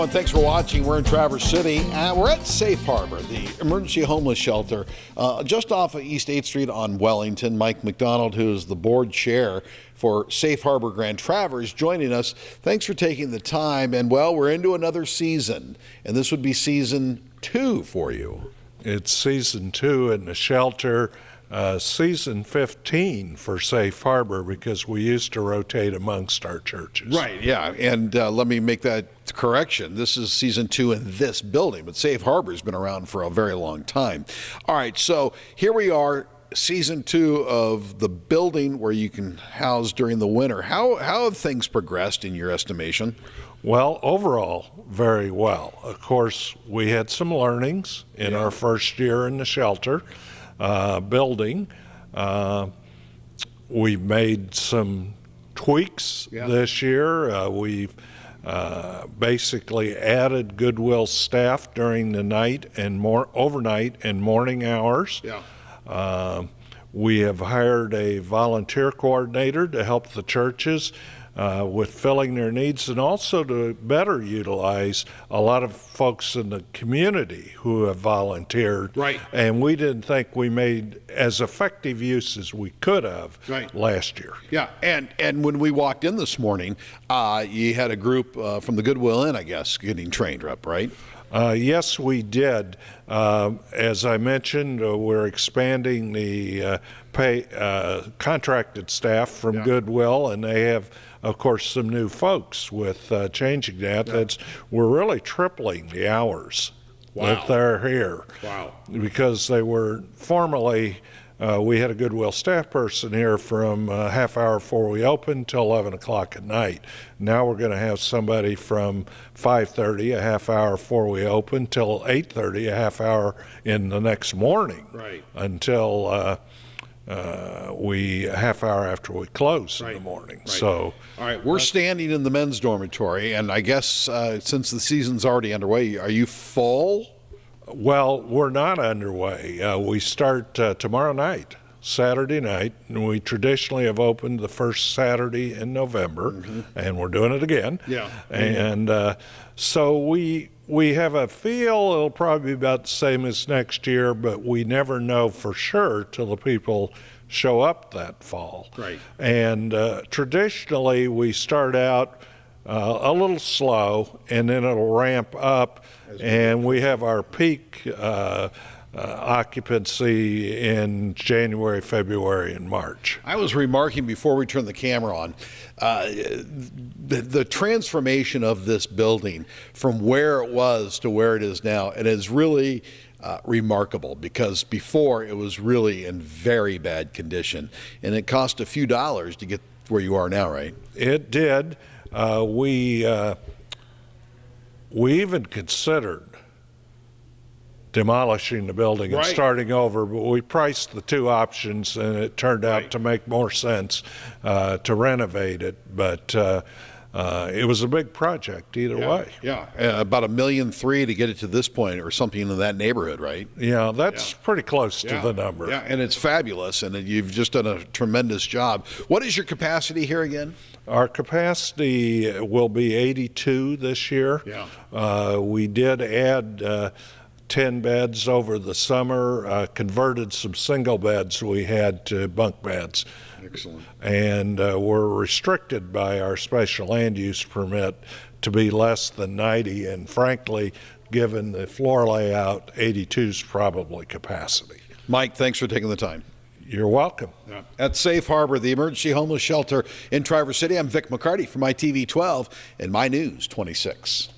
everyone. Thanks for watching. We're in Traverse City. We're at Safe Harbor, the emergency homeless shelter, just off of East 8th Street on Wellington. Mike McDonald, who is the board chair for Safe Harbor Grand Traverse, joining us. Thanks for taking the time. And, well, we're into another season, and this would be season 2 for you. It's season 2 in the shelter. Season 15 for Safe Harbor, because we used to rotate amongst our churches. Right, yeah, and let me make that correction. This is season 2 in this building, but Safe Harbor's been around for a very long time. All right, so here we are, season 2 of the building where you can house during the winter. How have things progressed in your estimation? Well, overall, very well. Of course, we had some learnings in our first year in the shelter. Building. We've made some tweaks this year. We've basically added Goodwill staff during the night and overnight and morning hours. We have hired a volunteer coordinator to help the churches with filling their needs, and also to better utilize a lot of folks in the community who have volunteered. Right. And we didn't think we made as effective use as we could have last year. Yeah, and when we walked in this morning, you had a group from the Goodwill Inn, I guess, getting trained up, right? Yes, we did. As I mentioned, we're expanding the contracted staff from Goodwill, and they have, of course, some new folks with changing that. We're really tripling the hours that they're here. Wow. Because they were formerly, we had a Goodwill staff person here from a half hour before we opened till 11 o'clock at night. Now we're going to have somebody from 5:30, a half hour before we open, till 8:30, a half hour in the next morning. Right. Until a half hour after we close in the morning. So, all right, we're standing in the men's dormitory, and I guess since the season's already underway, are you full? Well, we're not underway. We start tomorrow night, Saturday night, and we traditionally have opened the first Saturday in November, and we're doing it again. Yeah. And so we have a feel it'll probably be about the same as next year, but we never know for sure till the people show up that fall. Right. And traditionally, we start out a little slow, and then it'll ramp up, and we have our peak occupancy in January, February, and March. I was remarking before we turned the camera on, the transformation of this building from where it was to where it is now, and is really remarkable, because before it was really in very bad condition, and it cost a few dollars to get where you are now, right? It did. We even considered demolishing the building and starting over, but we priced the two options, and it turned out to make more sense to renovate it. But it was a big project either way. Yeah, about $1.3 million to get it to this point, or something in that neighborhood, right? Yeah, that's pretty close to the number. Yeah, and it's fabulous, and you've just done a tremendous job. What is your capacity here again? Our capacity will be 82 this year. Yeah. We did add 10 beds over the summer, converted some single beds we had to bunk beds. Excellent. And we're restricted by our special land use permit to be less than 90, and frankly, given the floor layout, 82 is probably capacity. Mike, thanks for taking the time. You're welcome. At Safe Harbor, the emergency homeless shelter in Traverse City, I'm Vic McCarty for my TV 12 and my News 26.